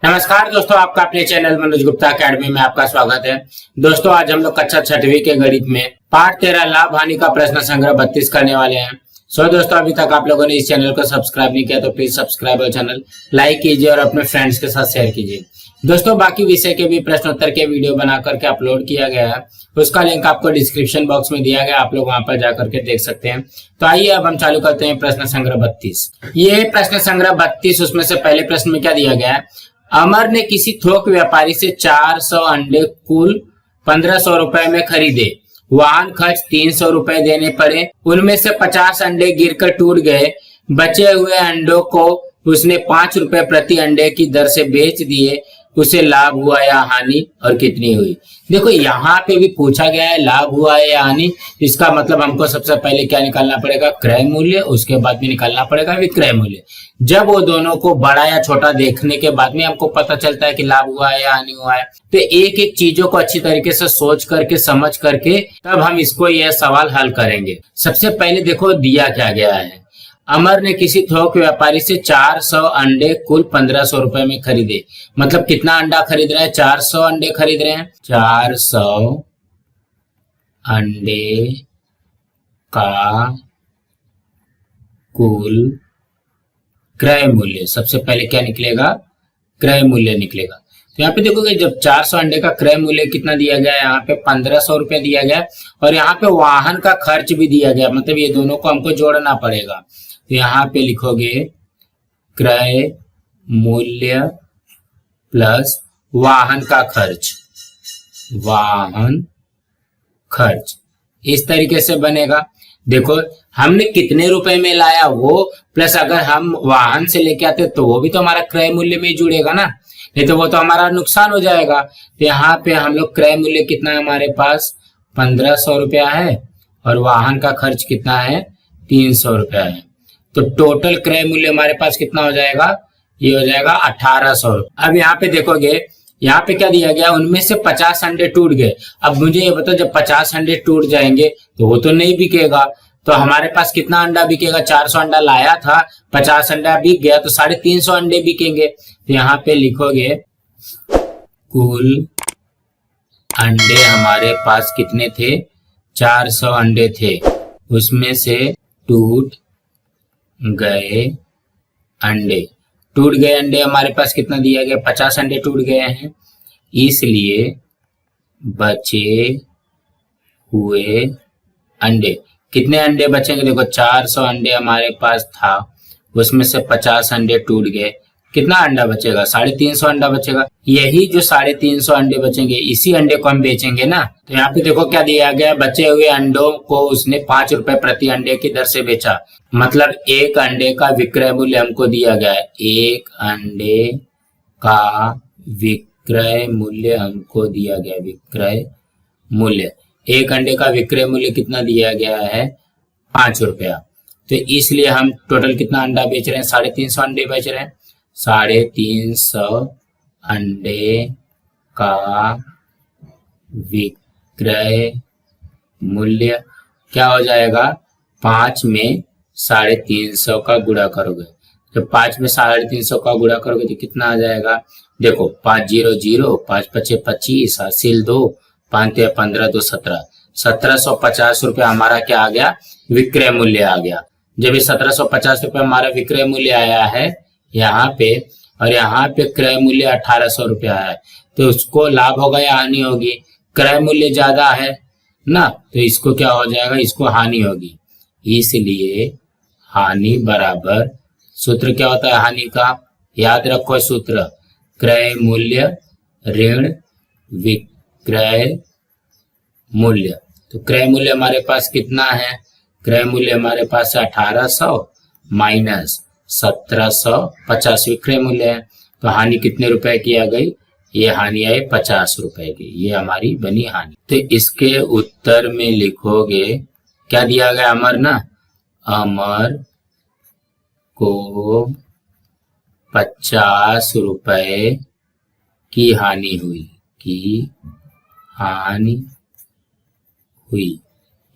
नमस्कार दोस्तों, आपका अपने चैनल मनोज गुप्ता अकेडमी में आपका स्वागत है। दोस्तों, आज हम लोग कक्षा 6वीं के गणित में पाठ 13 लाभ हानि का प्रश्न संग्रह 32 करने वाले हैं। दोस्तों, अभी तक आप लोगों ने इस चैनल को सब्सक्राइब नहीं किया तो प्लीज सब्सक्राइब और चैनल लाइक कीजिए और अपने फ्रेंड्स के साथ शेयर कीजिए। दोस्तों, बाकी विषय के भी प्रश्नोत्तर के वीडियो बना करके अपलोड किया गया है, उसका लिंक आपको डिस्क्रिप्शन बॉक्स में दिया गया, आप लोग वहां पर जाकर के देख सकते हैं। तो आइए अब हम चालू करते हैं प्रश्न संग्रह 32। ये प्रश्न संग्रह 32, उसमें से पहले प्रश्न में क्या दिया गया है? अमर ने किसी थोक व्यापारी से 400 अंडे कुल 1500 रुपए में खरीदे। वाहन खर्च 300 रुपए देने पड़े। उनमें से 50 अंडे गिरकर टूट गए। बचे हुए अंडों को उसने 5 रुपए प्रति अंडे की दर से बेच दिए। उसे लाभ हुआ या हानि और कितनी हुई? देखो, यहाँ पे भी पूछा गया है लाभ हुआ है या हानि। इसका मतलब हमको सबसे पहले क्या निकालना पड़ेगा? क्रय मूल्य। उसके बाद में निकालना पड़ेगा विक्रय मूल्य। जब वो दोनों को बड़ा या छोटा देखने के बाद में हमको पता चलता है कि लाभ हुआ है या हानि हुआ है, तो एक एक चीजों को अच्छी तरीके से सोच करके समझ करके तब हम इसको यह सवाल हल करेंगे। सबसे पहले देखो दिया क्या गया है। अमर ने किसी थोक व्यापारी से 400 अंडे कुल 1500 रुपए में खरीदे। मतलब कितना अंडा खरीद रहे हैं? 400 अंडे खरीद रहे हैं। 400 अंडे का कुल क्रय मूल्य, सबसे पहले क्या निकलेगा? क्रय मूल्य निकलेगा। तो यहाँ पे देखोगे, जब 400 अंडे का क्रय मूल्य कितना दिया गया है, यहाँ पे 1500 रुपए दिया गया और यहाँ पे वाहन का खर्च भी दिया गया। मतलब ये दोनों को हमको जोड़ना पड़ेगा। तो यहाँ पे लिखोगे क्रय मूल्य प्लस वाहन का खर्च, वाहन खर्च, इस तरीके से बनेगा। देखो, हमने कितने रुपए में लाया वो, प्लस अगर हम वाहन से लेके आते तो वो भी तो हमारा क्रय मूल्य में ही जुड़ेगा ना, नहीं तो वो तो हमारा नुकसान हो जाएगा। तो यहाँ पे हम लोग क्रय मूल्य कितना है हमारे पास? 1500 रुपया है और वाहन का खर्च कितना है? 300 रुपया है। तो टोटल क्रय मूल्य हमारे पास कितना हो जाएगा? ये हो जाएगा 1800। अब यहाँ पे देखोगे, यहाँ पे क्या दिया गया? उनमें से 50 अंडे टूट गए। अब मुझे ये बताओ, जब 50 अंडे टूट जाएंगे तो वो तो नहीं बिकेगा, तो हमारे पास कितना अंडा बिकेगा? 400 अंडा लाया था, 50 अंडा बिक गया तो 350 अंडे बिकेंगे। तो यहाँ पे लिखोगे कुल अंडे हमारे पास कितने थे? 400 अंडे थे, उसमें से टूट गए अंडे। टूट गए अंडे हमारे पास कितना दिया गया? 50 अंडे टूट गए हैं, इसलिए बचे हुए अंडे, कितने अंडे बचेंगे? देखो, 400 अंडे हमारे पास था, उसमें से 50 अंडे टूट गए, कितना अंडा बचेगा? 350 अंडा बचेगा। यही जो 350 अंडे बचेंगे, इसी अंडे को हम बेचेंगे ना। तो यहाँ पे देखो क्या दिया गया? बचे हुए अंडों को उसने 5 रुपए प्रति अंडे की दर से बेचा। मतलब एक अंडे का विक्रय मूल्य हमको दिया गया है। एक अंडे का विक्रय मूल्य हमको दिया गया। विक्रय मूल्य, एक अंडे का विक्रय मूल्य कितना दिया गया है? 5 रुपया। तो इसलिए हम टोटल कितना अंडा बेच रहे हैं? 350 अंडे बेच रहे हैं। 350 अंडे का विक्रय मूल्य क्या हो जाएगा? 5 में 350 का गुणा करोगे, जब 5 में 350 का गुणा करोगे तो कितना आ जाएगा? देखो, 5 0 0, 5 5 25, हासिल 2, 5 15, 2 17, 1750 रुपये हमारा क्या आ गया? विक्रय मूल्य आ गया। जब ये 1750 रुपये हमारा विक्रय मूल्य आया है यहाँ पे, और यहाँ पे क्रय मूल्य 1800 रुपया है, तो उसको लाभ होगा या हानि होगी? क्रय मूल्य ज्यादा है ना, तो इसको क्या हो जाएगा? इसको हानि होगी। इसलिए हानि बराबर, सूत्र क्या होता है हानि का? याद रखो सूत्र, क्रय मूल्य ऋण विक्रय मूल्य। तो क्रय मूल्य हमारे पास कितना है? क्रय मूल्य हमारे पास 1800 माइनस 1750 विक्रय मूल्य है। तो हानि कितने रुपए की आ गई? ये हानि आई 50 रुपए की, ये हमारी बनी हानि। तो इसके उत्तर में लिखोगे क्या दिया गया? अमर ना, अमर को 50 रुपए की हानि हुई, की हानि हुई।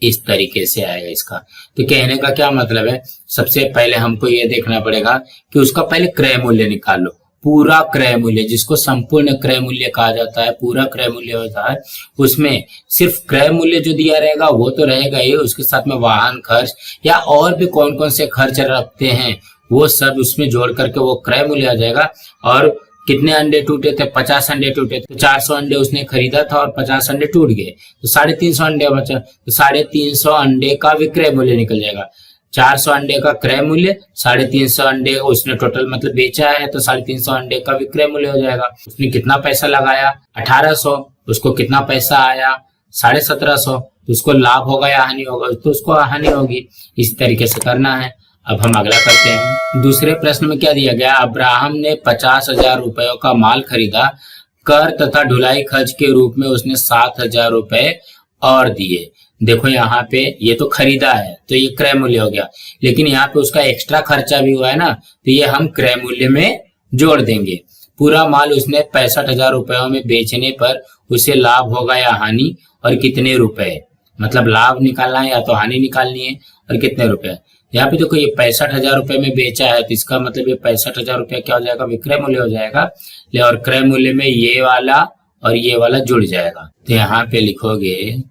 इस तरीके से आएगा इसका। तो कहने का क्या मतलब है? सबसे पहले हमको ये देखना पड़ेगा कि उसका पहले क्रय मूल्य निकाल लो, पूरा क्रय मूल्य, जिसको संपूर्ण क्रय मूल्य कहा जाता है, पूरा क्रय मूल्य होता है, उसमें सिर्फ क्रय मूल्य जो दिया रहेगा वो तो रहेगा ही, उसके साथ में वाहन खर्च या और भी कौन कौन से खर्च रखते हैं वो सब उसमें जोड़ करके वो क्रय मूल्य आ जाएगा। और कितने अंडे टूटे थे, 50 अंडे टूटे थे, 400 अंडे उसने खरीदा था और 50 अंडे टूट गए, तो 350 अंडे बचा, तो 350 अंडे का विक्रय मूल्य निकल जाएगा। 400 अंडे का क्रय मूल्य, 350 अंडे उसने टोटल मतलब बेचा है, तो 350 अंडे का विक्रय मूल्य हो जाएगा। उसने कितना पैसा लगाया, 1800, उसको कितना पैसा आया, 1750, तो उसको लाभ होगा या हानि होगा, तो उसको हानि होगी। इस तरीके से करना है। अब हम अगला करते हैं। दूसरे प्रश्न में क्या दिया गया, अब्राहम ने 50,000 रुपयों का माल खरीदा, कर तथा ढुलाई खर्च के रूप में उसने 7,000 रुपए और दिए। देखो यहाँ पे ये तो खरीदा है तो ये क्रय मूल्य हो गया, लेकिन यहाँ पे उसका एक्स्ट्रा खर्चा भी हुआ है ना, तो ये हम क्रय मूल्य में जोड़ देंगे। पूरा माल उसने 65,000 रुपयों में बेचने पर उसे लाभ होगा या हानि, और कितने रुपए, मतलब लाभ निकालना है या तो हानि निकालनी है, और कितने रुपए। यहाँ पे देखो ये 65,000 रुपए में बेचा है, तो इसका मतलब ये 65,000 रुपया क्या हो जाएगा, विक्रय मूल्य हो जाएगा। और क्रय मूल्य में ये वाला और ये वाला जुड़ जाएगा, तो यहाँ पे लिखोगे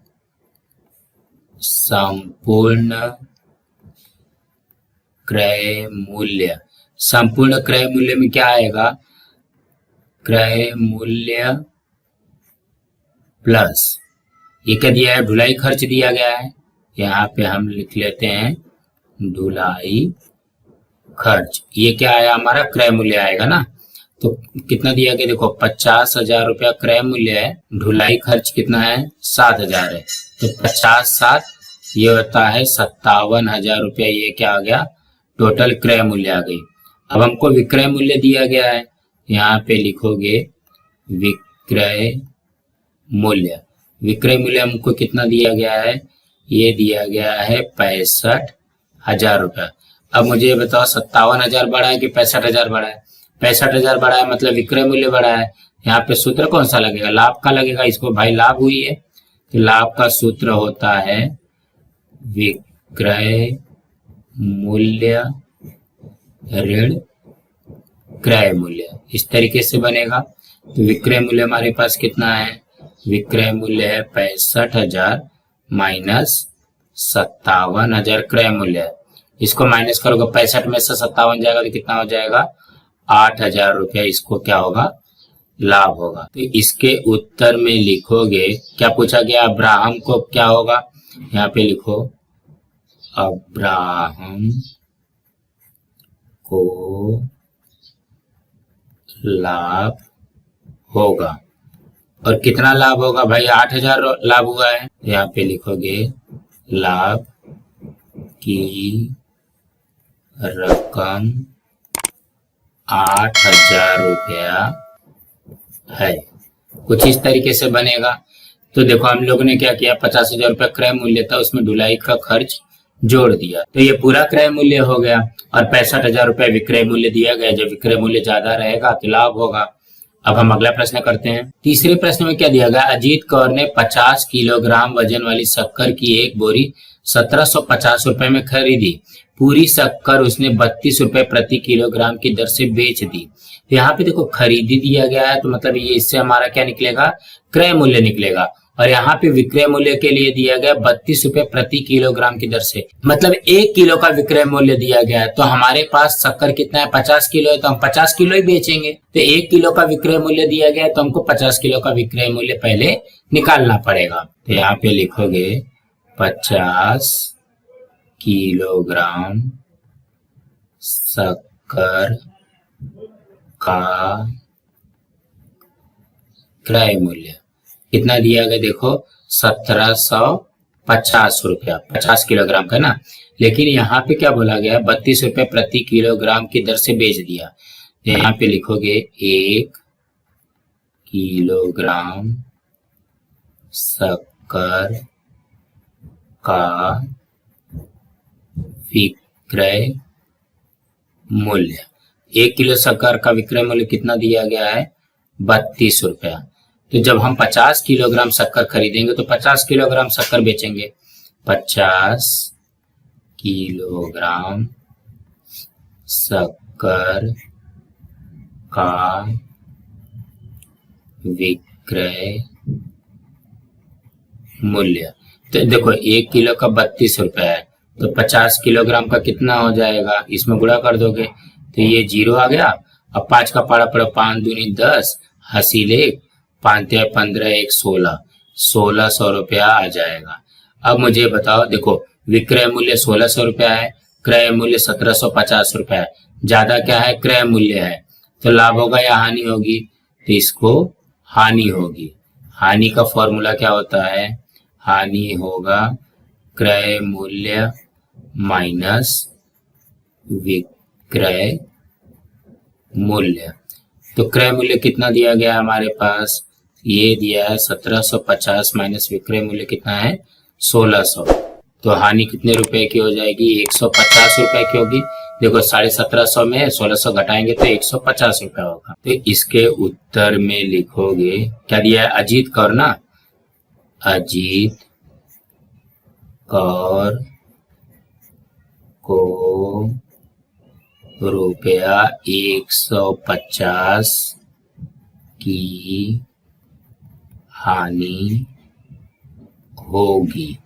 संपूर्ण क्रय मूल्य। संपूर्ण क्रय मूल्य में क्या आएगा, क्रय मूल्य प्लस ये क्या दिया है, ढुलाई खर्च दिया गया है, यहाँ पे हम लिख लेते हैं ढुलाई खर्च। ये क्या आया, हमारा क्रय मूल्य आएगा ना। तो कितना दिया गया, देखो 50,000 रुपया क्रय मूल्य है, ढुलाई खर्च कितना है, 7,000 है, तो 50/7 ये होता है 57,000 रुपया। ये क्या आ गया, टोटल क्रय मूल्य आ गई। अब हमको विक्रय मूल्य दिया गया है, यहाँ पे लिखोगे विक्रय मूल्य। विक्रय मूल्य हमको कितना दिया गया है, ये दिया गया है 65,000 रुपया। अब मुझे बताओ 57,000 बढ़ा है कि 65,000 बढ़ा है, 65,000 बढ़ा है मतलब विक्रय मूल्य बढ़ा है। यहाँ पे सूत्र कौन सा लगेगा, लाभ का लगेगा, इसको भाई लाभ हुई है, तो लाभ का सूत्र होता है विक्रय मूल्य ऋण क्रय मूल्य। इस तरीके से बनेगा। तो विक्रय मूल्य हमारे पास कितना है, विक्रय मूल्य है 65,000 माइनस 57,000 क्रय मूल्य है। इसको माइनस करोगे, 65 में से 57 जाएगा तो कितना हो जाएगा, 8,000 रुपया इसको क्या होगा, लाभ होगा। तो इसके उत्तर में लिखोगे, क्या पूछा गया, अब्राहम को क्या होगा, यहाँ पे लिखो अब्राहम को लाभ होगा। और कितना लाभ होगा भाई, 8,000 लाभ हुआ है, यहाँ पे लिखोगे लाभ की रकम 8,000 रुपया है। कुछ इस तरीके से बनेगा। तो देखो हम लोगों ने क्या किया, 50,000 रुपया क्रय मूल्य था, उसमें ढुलाई का खर्च जोड़ दिया, तो ये पूरा क्रय मूल्य हो गया। और 65,000 रुपया विक्रय मूल्य दिया गया, जब विक्रय मूल्य ज्यादा रहेगा तो लाभ होगा। अब हम अगला प्रश्न करते हैं। तीसरे प्रश्न में क्या दिया गया, अजीत कौर ने 50 किलोग्राम वजन वाली शक्कर की एक बोरी 1750 रुपए में खरीदी। पूरी शक्कर उसने 32 रुपए प्रति किलोग्राम की दर से बेच दी। तो यहाँ पे देखो खरीदी दिया गया है, तो मतलब ये इससे हमारा क्या निकलेगा, क्रय मूल्य निकलेगा। और यहाँ पे विक्रय मूल्य के लिए दिया गया 32 रुपए प्रति किलोग्राम की दर से, मतलब 1 किलो का विक्रय मूल्य दिया गया है। तो हमारे पास शक्कर कितना है, 50 किलो है, तो हम 50 किलो ही बेचेंगे। तो 1 किलो का विक्रय मूल्य दिया गया है, तो हमको 50 किलो का विक्रय मूल्य पहले निकालना पड़ेगा। तो यहाँ पे लिखोगे 50 किलोग्राम शक्कर का क्रय मूल्य कितना दिया गया, देखो 1750 रुपया 50 किलोग्राम का ना। लेकिन यहाँ पे क्या बोला गया, 32 रुपए प्रति किलोग्राम की दर से बेच दिया। तो यहाँ पे लिखोगे 1 किलोग्राम शक्कर का विक्रय मूल्य, 1 किलो शक्कर का विक्रय मूल्य कितना दिया गया है, 32 रुपया। तो जब हम 50 किलोग्राम शक्कर खरीदेंगे तो 50 किलोग्राम शक्कर बेचेंगे। 50 किलोग्राम शक्कर का विक्रय मूल्य। तो देखो 1 किलो का 32 रुपए है, तो 50 किलोग्राम का कितना हो जाएगा, इसमें गुणा कर दोगे तो ये 0 आ गया। अब 5 का पारा पड़ा, 5 दूनी 10, हासिल 1, 5 15, 1 16, 1600 रुपया आ जाएगा। अब मुझे बताओ, देखो विक्रय मूल्य 1600 रुपया है, क्रय मूल्य 1750 रुपया है, ज्यादा क्या है, क्रय मूल्य है, तो लाभ होगा या हानि होगी, तो इसको हानि होगी। हानि का फॉर्मूला क्या होता है, हानि होगा क्रय मूल्य माइनस विक्रय मूल्य। तो क्रय मूल्य कितना दिया गया है हमारे पास, ये दिया है 1750 माइनस विक्रय मूल्य कितना है 1600। तो हानि कितने रुपए की हो जाएगी, 150 रुपए की होगी। देखो 1750 में 1600 घटाएंगे तो 150 रुपया होगा। तो इसके उत्तर में लिखोगे, क्या दिया है, अजीत कौर ना, अजीत कौर को रुपया 150 की हानि होगी,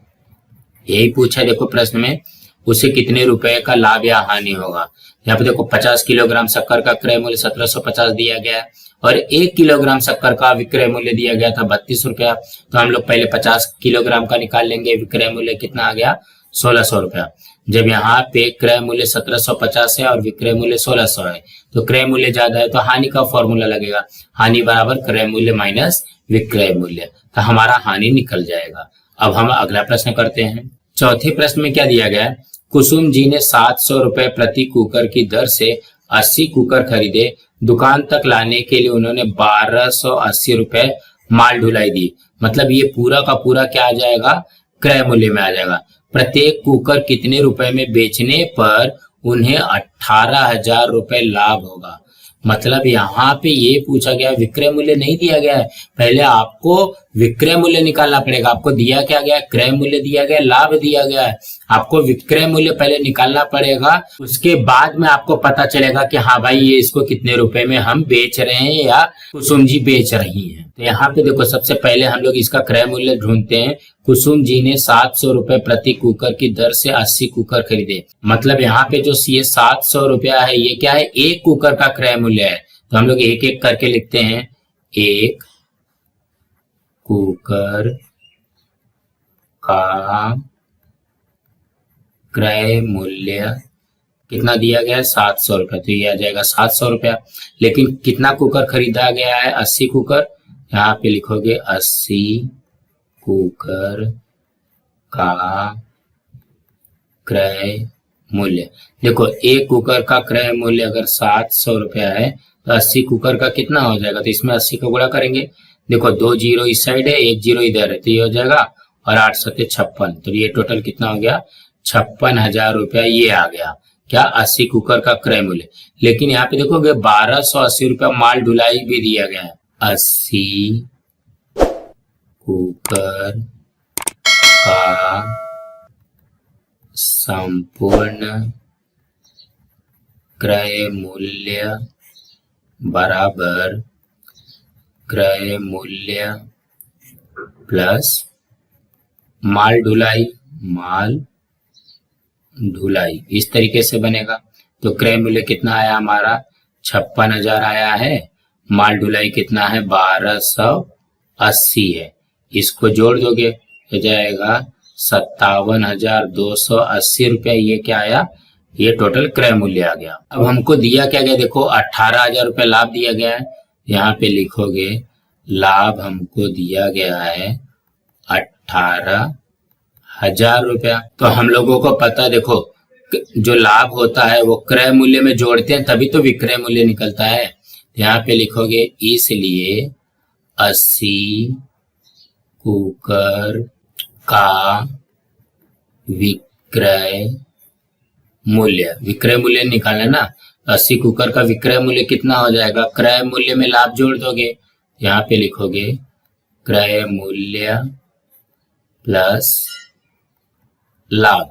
यही पूछा है देखो प्रश्न में। उसे कितने रुपए का लाभ या हानि होगा। यहाँ पे देखो 50 किलोग्राम शक्कर का क्रय मूल्य 1750 दिया गया है और 1 किलोग्राम शक्कर का विक्रय मूल्य दिया गया था 32 रुपया। तो हम लोग पहले 50 किलोग्राम का निकाल लेंगे, विक्रय मूल्य कितना आ गया 1600 रुपया। जब यहाँ पे क्रय मूल्य 1750 है और विक्रय मूल्य 1600 है, तो क्रय मूल्य ज्यादा है तो हानि का फॉर्मूला लगेगा, हानि बराबर क्रय मूल्य माइनस विक्रय मूल्य, तो हमारा हानि निकल जाएगा। अब हम अगला प्रश्न करते हैं। चौथे प्रश्न में क्या दिया गया है, कुसुम जी ने 700 रुपए प्रति कुकर की दर से 80 कुकर खरीदे, दुकान तक लाने के लिए उन्होंने 1280 रुपए माल ढुलाई दी। मतलब ये पूरा का पूरा क्या आ जाएगा, क्रय मूल्य में आ जाएगा। प्रत्येक कुकर कितने रुपए में बेचने पर उन्हें 18,000 रुपए लाभ होगा। मतलब यहाँ पे ये पूछा गया, विक्रय मूल्य नहीं दिया गया है, पहले आपको विक्रय मूल्य निकालना पड़ेगा। आपको दिया क्या गया, क्रय मूल्य दिया गया, लाभ दिया गया है, आपको विक्रय मूल्य पहले निकालना पड़ेगा, उसके बाद में आपको पता चलेगा कि हाँ भाई ये इसको कितने रुपए में हम बेच रहे हैं या कुसुम जी बेच रही हैं। तो यहाँ पे देखो सबसे पहले हम लोग इसका क्रय मूल्य ढूंढते हैं। कुसुम जी ने 700 रुपए प्रति कुकर की दर से 80 कुकर खरीदे। मतलब यहाँ पे जो ये 700 रुपया है ये क्या है, एक कुकर का क्रय मूल्य है। तो हम लोग एक एक करके लिखते हैं, एक कुकर का क्रय मूल्य कितना दिया गया है 700 रुपया, तो ये आ जाएगा 700 रुपया। लेकिन कितना कुकर खरीदा गया है, 80 कुकर, यहाँ पे लिखोगे 80 कुकर का क्रय मूल्य। देखो एक कुकर का क्रय मूल्य अगर 700 रुपया है तो 80 कुकर का कितना हो जाएगा, तो इसमें 80 का गुणा करेंगे। देखो 2 जीरो इस साइड है, 1 जीरो इधर है, तो ये हो जाएगा और 8 सत्ते 56, तो ये टोटल कितना हो गया 56,000 रुपया ये आ गया क्या, 80 कुकर का क्रय मूल्य। लेकिन यहाँ पे देखोगे 1280 रुपया माल ढुलाई भी दिया गया है। 80 कुकर का संपूर्ण क्रय मूल्य बराबर क्रय मूल्य प्लस माल ढुलाई, माल ढुलाई, इस तरीके से बनेगा। तो क्रय मूल्य कितना आया हमारा 56,000 आया है, माल ढुलाई कितना है 1280 है, इसको जोड़ दोगे हो जाएगा 57,280 रुपया। ये क्या आया, ये टोटल क्रय मूल्य आ गया। अब हमको दिया क्या गया, देखो 18,000 रुपया लाभ दिया गया है, यहाँ पे लिखोगे लाभ हमको दिया गया है 18,000 रुपया। तो हम लोगों को पता, देखो जो लाभ होता है वो क्रय मूल्य में जोड़ते हैं तभी तो विक्रय मूल्य निकलता है। यहाँ पे लिखोगे इसलिए 80 कुकर का विक्रय मूल्य, विक्रय मूल्य निकालना ना, 80 कुकर का विक्रय मूल्य कितना हो जाएगा, क्रय मूल्य में लाभ जोड़ दोगे, यहाँ पे लिखोगे क्रय मूल्य प्लस लाभ।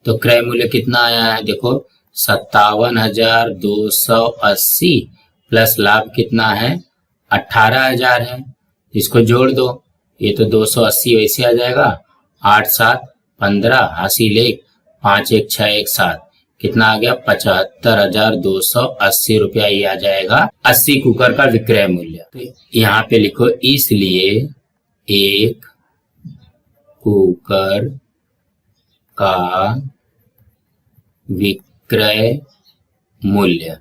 तो क्रय मूल्य कितना आया है, देखो 57,280 प्लस लाभ कितना है 18,000 है, इसको जोड़ दो, ये तो 280 वैसे आ जाएगा, 8 7 15, हासिल 1, 5 1 6 1 7, कितना आ गया 75,280 रुपया ये आ जाएगा 80 कुकर का विक्रय मूल्य। तो यहाँ पे लिखो, इसलिए एक कुकर का विक्रय मूल्य।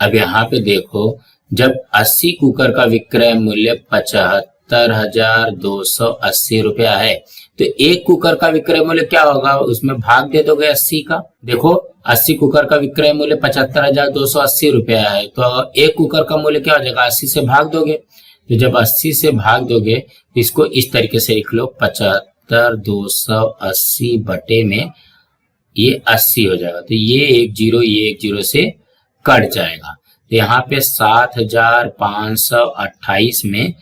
अब यहाँ पे देखो, जब 80 कुकर का विक्रय मूल्य 75,280 रुपया है, तो एक कुकर का विक्रय मूल्य क्या होगा, उसमें भाग दे दोगे 80 का। देखो 80 कुकर का विक्रय मूल्य 75,280 रुपया है, तो एक कुकर का मूल्य क्या हो जाएगा, 80 से भाग दोगे। तो जब 80 से भाग दोगे तो इसको इस तरीके से लिख लो, 75,280 बटे में ये 80 हो जाएगा। तो ये एक जीरो से कट जाएगा। तो यहाँ पे 7,528 में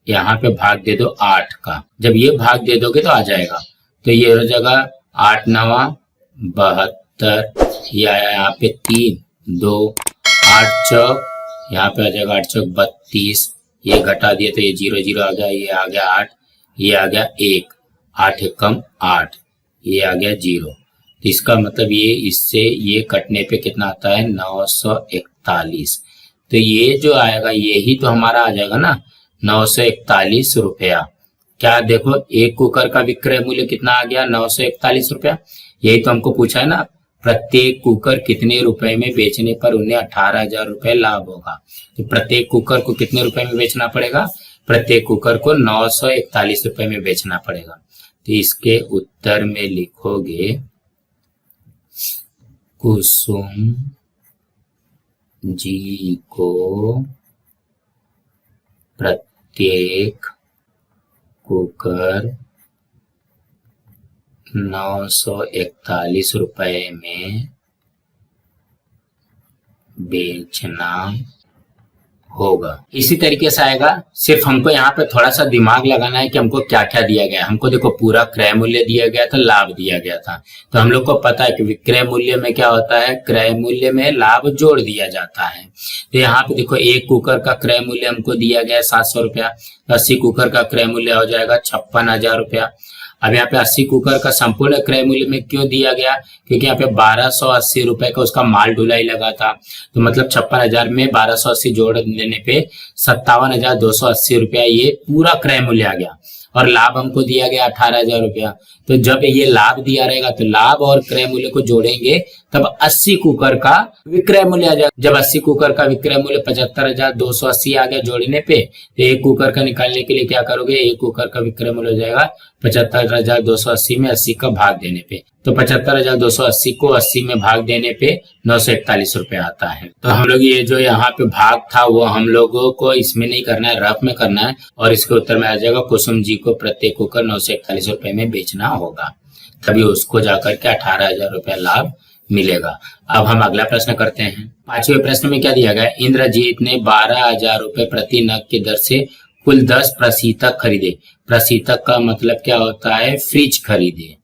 यहाँ पे भाग दे दो 8 का। जब ये भाग दे दोगे तो आ जाएगा। तो ये हो जाएगा 8 9 72, ये आया यहाँ पे 3 2, 8 चौक, यहाँ पे आ जाएगा 8 चौक 32, ये घटा दिए तो ये 0 0 आ गया, ये आ गया 8, ये आ गया 1, 8 1 कम 8, ये आ गया 0। तो इसका मतलब ये इससे ये कटने पे कितना आता है 941। तो ये जो आएगा यही तो हमारा आ जाएगा ना 941 रुपया। क्या देखो, एक कुकर का विक्रय मूल्य कितना आ गया 941 रुपया। यही तो हमको पूछा है ना, प्रत्येक कुकर कितने रुपए में बेचने पर उन्हें 18,000 रुपए लाभ होगा। तो प्रत्येक कुकर को कितने रुपए में बेचना पड़ेगा, प्रत्येक कुकर को 941 रुपए में बेचना पड़ेगा। तो इसके उत्तर में लिखोगे, कुसुम जी को प्रत्येक कुकर 941 रुपए में बेचना होगा। इसी तरीके से आएगा, सिर्फ हमको यहाँ पे थोड़ा सा दिमाग लगाना है कि हमको क्या क्या दिया गया है। हमको देखो पूरा क्रय मूल्य दिया गया था, लाभ दिया गया था, तो हम लोग को पता है कि विक्रय मूल्य में क्या होता है, क्रय मूल्य में लाभ जोड़ दिया जाता है। तो यहाँ पे देखो, एक कुकर का क्रय मूल्य हमको दिया गया है 700 रुपया, 80 कुकर का क्रय मूल्य हो जाएगा 56,000 रुपया। अब यहाँ पे 80 कुकर का संपूर्ण क्रय मूल्य में क्यों दिया गया, क्योंकि यहाँ पे 1280 रुपए का उसका माल ढुलाई लगा था। तो मतलब 56,000 में 1280 जोड़ देने पे 57,280 रुपया ये पूरा क्रय मूल्य आ गया। और लाभ हमको दिया गया 18,000 रुपया। तो जब ये लाभ दिया रहेगा तो लाभ और क्रय मूल्य को जोड़ेंगे तब 80 कुकर का विक्रय मूल्य आ जाएगा। जब 80 कुकर का विक्रय मूल्य 75,280 आ गया जोड़ने पे, तो एक कुकर का निकालने के लिए क्या करोगे, एक कुकर का विक्रय मूल्य हो जाएगा 75,280 में 80 का भाग देने पे। तो 75,280 को 80 में भाग देने पे 941 रुपए आता है। तो हम लोग ये जो यहाँ पे भाग था वो हम लोगों को इसमें नहीं करना है, रफ में करना है। और इसके उत्तर में आ जाएगा, कुसुम जी को प्रत्येक कुकर 941 रुपए में बेचना होगा, तभी उसको जाकर के 18,000 रुपया लाभ मिलेगा। अब हम अगला प्रश्न करते हैं। 5वें प्रश्न में क्या दिया गया, इंद्रजीत ने 12,000 रुपए प्रति नग की दर से कुल 10 प्रशीतक खरीदे। प्रशीतक का मतलब क्या होता है, फ्रिज खरीदे।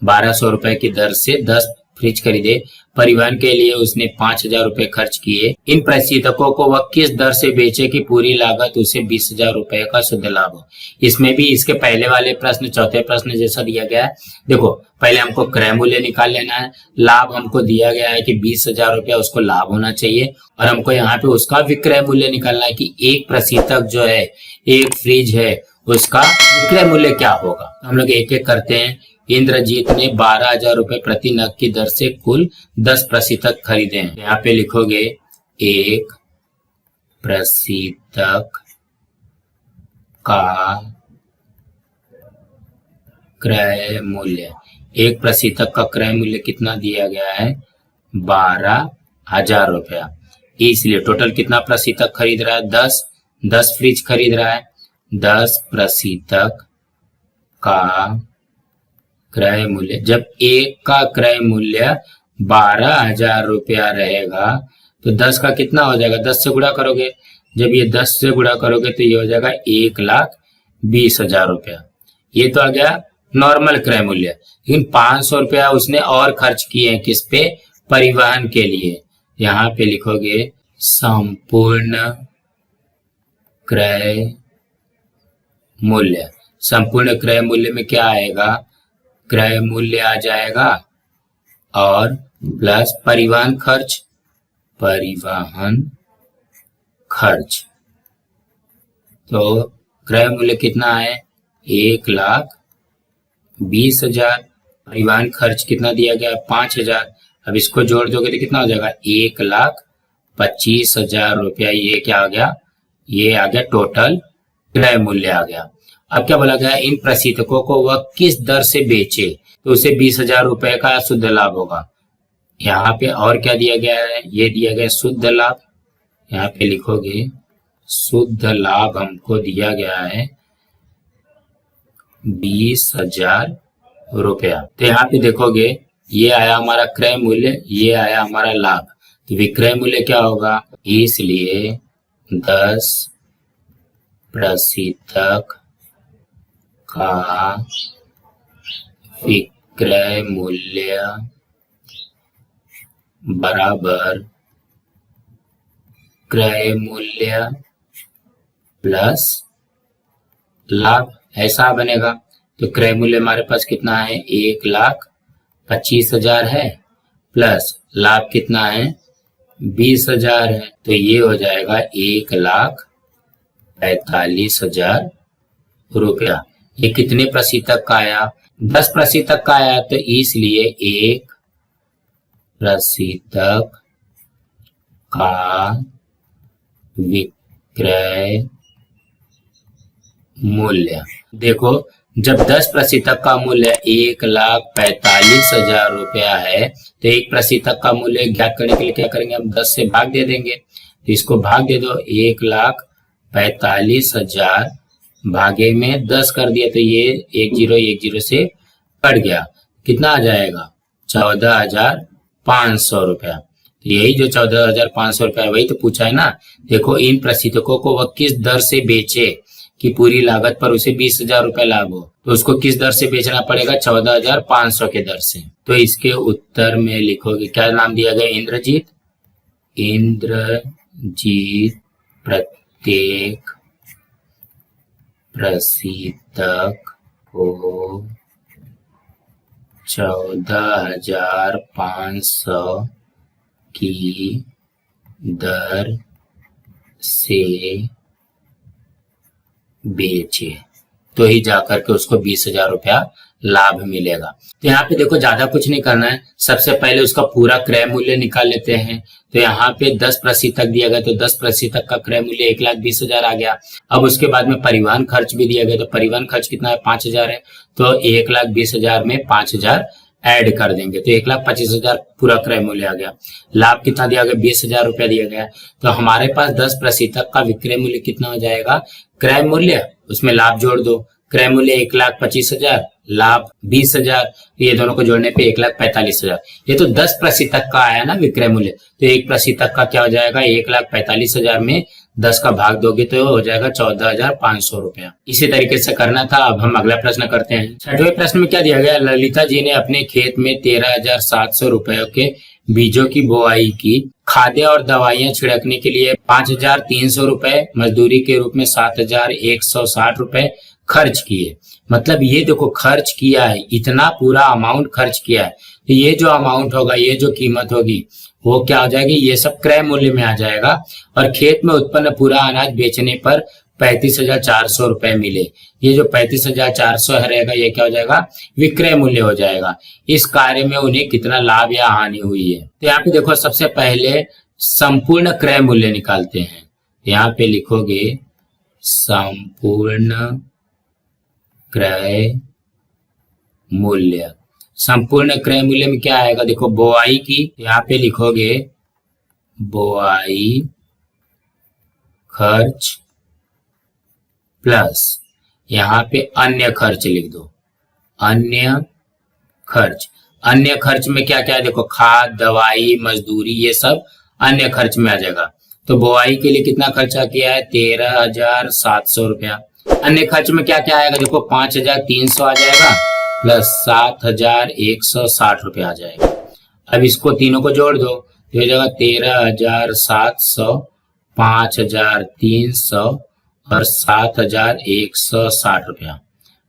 1200 रुपए की दर से 10 फ्रिज खरीदे। परिवहन के लिए उसने 5,000 रुपए खर्च किए। इन प्रशीतकों को वह किस दर से बेचे कि पूरी लागत उसे 20,000 रुपए का शुद्ध लाभ हो। इसमें भी इसके पहले वाले प्रश्न, चौथे प्रश्न जैसा दिया गया है। देखो, पहले हमको क्रय मूल्य निकाल लेना है। लाभ हमको दिया गया है कि 20,000 रुपया उसको लाभ होना चाहिए, और हमको यहाँ पे उसका विक्रय मूल्य निकालना है कि एक प्रशीतक जो है, एक फ्रिज है, उसका विक्रय मूल्य क्या होगा। तो हम लोग एक एक करते हैं। इंद्रजीत ने 12,000 रुपए प्रति नग की दर से कुल 10 प्रशीतक खरीदे हैं। यहाँ पे लिखोगे, एक प्रशीतक का क्रय मूल्य, एक प्रशीतक का क्रय मूल्य कितना दिया गया है, 12,000 रुपया। इसलिए टोटल कितना प्रशीतक खरीद रहा है, 10 फ्रिज खरीद रहा है। 10 प्रशीतक का क्रय मूल्य, जब एक का क्रय मूल्य 12,000 रुपया रहेगा तो 10 का कितना हो जाएगा, 10 से गुणा करोगे। जब ये 10 से गुणा करोगे तो ये हो जाएगा 1,20,000 रुपया। ये तो आ गया नॉर्मल क्रय मूल्य। लेकिन 500 रुपया उसने और खर्च किए हैं किस पे, परिवहन के लिए। यहाँ पे लिखोगे संपूर्ण क्रय मूल्य। संपूर्ण क्रय मूल्य में क्या आएगा, क्रय मूल्य आ जाएगा और प्लस परिवहन खर्च, परिवहन खर्च। तो क्रय मूल्य कितना है, 1,20,000। परिवहन खर्च कितना दिया गया, 5,000। अब इसको जोड़ दोगे तो कितना हो जाएगा, 1,25,000 रुपया। ये क्या आ गया, ये आ गया टोटल क्रय मूल्य आ गया। अब क्या बोला गया, इन प्रशीतकों को वह किस दर से बेचे तो उसे 20,000 रुपए का शुद्ध लाभ होगा। यहाँ पे और क्या दिया गया है, ये दिया गया शुद्ध लाभ। यहाँ पे लिखोगे शुद्ध लाभ हमको दिया गया है 20,000 रुपया। तो यहाँ पे देखोगे ये आया हमारा क्रय मूल्य, ये आया हमारा लाभ। तो विक्रय मूल्य क्या होगा, इसलिए 10% का विक्रय मूल्य बराबर क्रय मूल्य प्लस लाभ, ऐसा बनेगा। तो क्रय मूल्य हमारे पास कितना है, 1,25,000 है, प्लस लाभ कितना है, 20,000 है। तो ये हो जाएगा 1,45,000 रुपया। ये कितने प्रतिशत का आया, 10% का आया। तो इसलिए 1% का विक्रय मूल्य। देखो जब 10% का मूल्य 1,45,000 रुपया है तो 1% का मूल्य ज्ञात करने के लिए क्या करेंगे, हम 10 से भाग दे देंगे। तो इसको भाग दे दो, 1,45,000 भागे में 10 कर दिया तो ये 1010 से कट गया, कितना आ जाएगा, 14,500 रुपया। यही जो 14,500 रुपया वही तो पूछा है ना। देखो इन प्रशीतकों को वह किस दर से बेचे कि पूरी लागत पर उसे 20,000 रुपया लाभ हो, तो उसको किस दर से बेचना पड़ेगा, 14,500 के दर से। तो इसके उत्तर में लिखोगे क्या नाम दिया गया, इंद्रजीत। इंद्रजीत प्रत्येक प्रशीतक को 14,500 की दर से बेचे तो ही जाकर के उसको 20,000 रुपया लाभ मिलेगा। तो यहाँ पे देखो ज्यादा कुछ नहीं करना है, सबसे पहले उसका पूरा क्रय मूल्य निकाल लेते हैं। तो यहाँ पे 10% दिया गया तो 10% का क्रय मूल्य 1,20,000 आ गया। अब उसके बाद में परिवहन खर्च भी दिया गया, तो परिवहन खर्च कितना है, 5,000 है। तो 1,20,000 में 5,000 ऐड कर देंगे तो 1,25,000 पूरा क्रय मूल्य आ गया। लाभ कितना दिया गया, 20,000 रुपया दिया गया। तो हमारे पास 10% का विक्रय मूल्य कितना हो जाएगा, क्रय मूल्य उसमें लाभ जोड़ दो, क्रय मूल्य 1,25,000, लाभ 20,000, ये दोनों को जोड़ने पे 1,45,000। ये तो 10% का आया ना विक्रय मूल्य। तो 1% का क्या हो जाएगा, 1,45,000 में 10 का भाग दोगे तो हो जाएगा 14,500 रुपया। इसी तरीके से करना था। अब हम अगला प्रश्न करते हैं। छठवें प्रश्न में क्या दिया गया, ललिता जी ने अपने खेत में 13,700 रुपयों के बीजों की बुआई की, खाद्य और दवाइयां छिड़कने के लिए 5,300 रुपए, मजदूरी के रूप में 7,160 रुपए खर्च किए। मतलब ये देखो खर्च किया है, इतना पूरा अमाउंट खर्च किया है। तो ये जो अमाउंट होगा, ये जो कीमत होगी वो क्या हो जाएगी, ये सब क्रय मूल्य में आ जाएगा। और खेत में उत्पन्न पूरा अनाज बेचने पर 35,400 रुपए मिले। ये जो 35,400 रहेगा ये क्या हो जाएगा, विक्रय मूल्य हो जाएगा। इस कार्य में उन्हें कितना लाभ या हानि हुई है। तो यहाँ पे देखो सबसे पहले संपूर्ण क्रय मूल्य निकालते हैं। यहाँ पे लिखोगे संपूर्ण क्रय मूल्य। संपूर्ण क्रय मूल्य में क्या आएगा, देखो बोआई की, यहाँ पे लिखोगे बोआई खर्च प्लस यहाँ पे अन्य खर्च लिख दो, अन्य खर्च। अन्य खर्च में क्या क्या है, देखो खाद, दवाई, मजदूरी, ये सब अन्य खर्च में आ जाएगा। तो बोआई के लिए कितना खर्चा किया है, 13,700 रुपया। अन्य खर्च में क्या क्या आएगा, देखो 5,300 आ जाएगा प्लस 7,160 रुपया आ जाएगा। अब इसको तीनों को जोड़ दो तो हो जाएगा 13,700, 5,300 और 7,160 रुपया।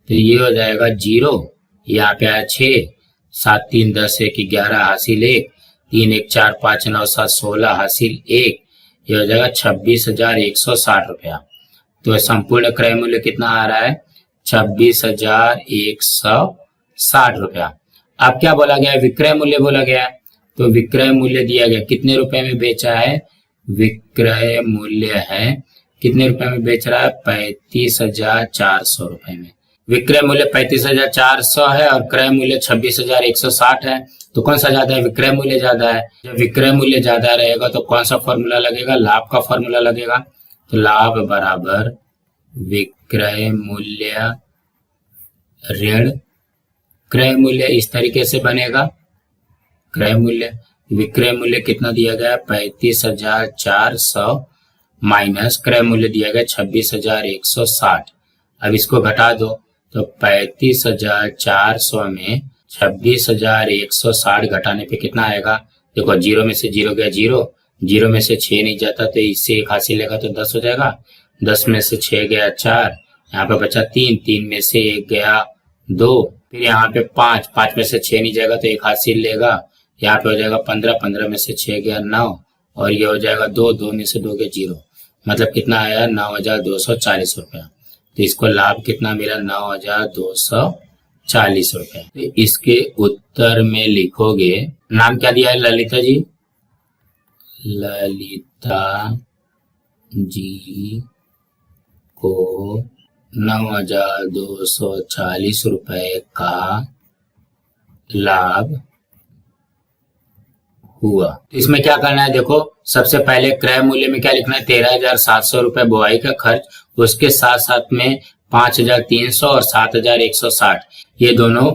तो ये हो जाएगा 0, यहाँ पे आया 6, 7 3 10 1 11 हासिल 1, 3 1 4 5 9 7 16 हासिल 1, ये हो जाएगा 26,160 रुपया। तो संपूर्ण क्रय मूल्य कितना आ रहा है? 26,160 रुपया। अब क्या बोला गया है? विक्रय मूल्य बोला गया है। तो विक्रय मूल्य दिया गया, कितने रुपए में बेचा है? विक्रय मूल्य है, कितने रुपए में बेच रहा है? 35,400 रुपए में। विक्रय मूल्य 35,400 है और क्रय मूल्य 26,160 है। तो कौन सा ज्यादा है? विक्रय मूल्य ज्यादा है। जब विक्रय मूल्य ज्यादा रहेगा तो कौन सा फॉर्मूला लगेगा? लाभ का फॉर्मूला लगेगा। तो लाभ बराबर विक्रय मूल्य ऋण क्रय मूल्य, इस तरीके से बनेगा। क्रय मूल्य, विक्रय मूल्य कितना दिया गया? 35,400 माइनस क्रय मूल्य दिया गया 26,160। अब इसको घटा दो तो 35,400 में 26,160 घटाने पे कितना आएगा? देखो 0 में से 0 गया 0, 0 में से 6 नहीं जाता तो इससे 1 हासिल लेगा तो 10 हो जाएगा। 10 में से 6 गया 4, यहाँ पे बचा 3, 3 में से 1 गया 2, फिर यहाँ पे 5, 5 में से 6 नहीं जाएगा तो 1 हासिल लेगा। यहाँ पे हो जाएगा 15, 15 में से 6 गया 9 और ये हो जाएगा 2, 2 में से 2 गया 0। मतलब कितना आया? 9,240 रुपया। तो इसको लाभ कितना मिला? 9,240 रुपए। तो इसके उत्तर में लिखोगे, नाम क्या दिया है? ललिता जी। ललिता जी को 9,240 रुपए का लाभ हुआ। तो इसमें क्या करना है? देखो सबसे पहले क्रय मूल्य में क्या लिखना है? 13,700 रुपए बुआई का खर्च, उसके साथ साथ में 5,300 और 7,160 ये दोनों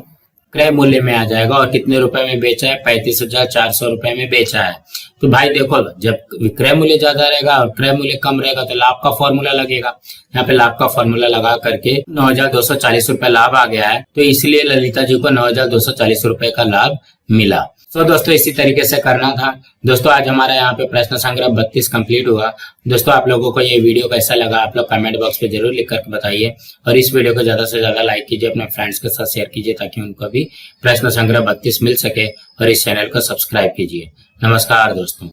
क्रय मूल्य में आ जाएगा। और कितने रुपए में बेचा है? 35,400 रुपए में बेचा है। तो भाई देखो, जब विक्रय मूल्य ज्यादा रहेगा और क्रय मूल्य कम रहेगा तो लाभ का फॉर्मूला लगेगा। यहाँ पे लाभ का फॉर्मूला लगा करके 9,240 रुपए लाभ आ गया है। तो इसलिए ललिता जी को 9,240 रुपए का लाभ मिला। तो दोस्तों इसी तरीके से करना था। दोस्तों आज हमारा यहाँ पे प्रश्न संग्रह 32 कंप्लीट हुआ। दोस्तों आप लोगों को ये वीडियो कैसा लगा आप लोग कमेंट बॉक्स पे जरूर लिख करके बताइए और इस वीडियो को ज्यादा से ज्यादा लाइक कीजिए, अपने फ्रेंड्स के साथ शेयर कीजिए ताकि उनको भी प्रश्न संग्रह 32 मिल सके और इस चैनल को सब्सक्राइब कीजिए। नमस्कार दोस्तों।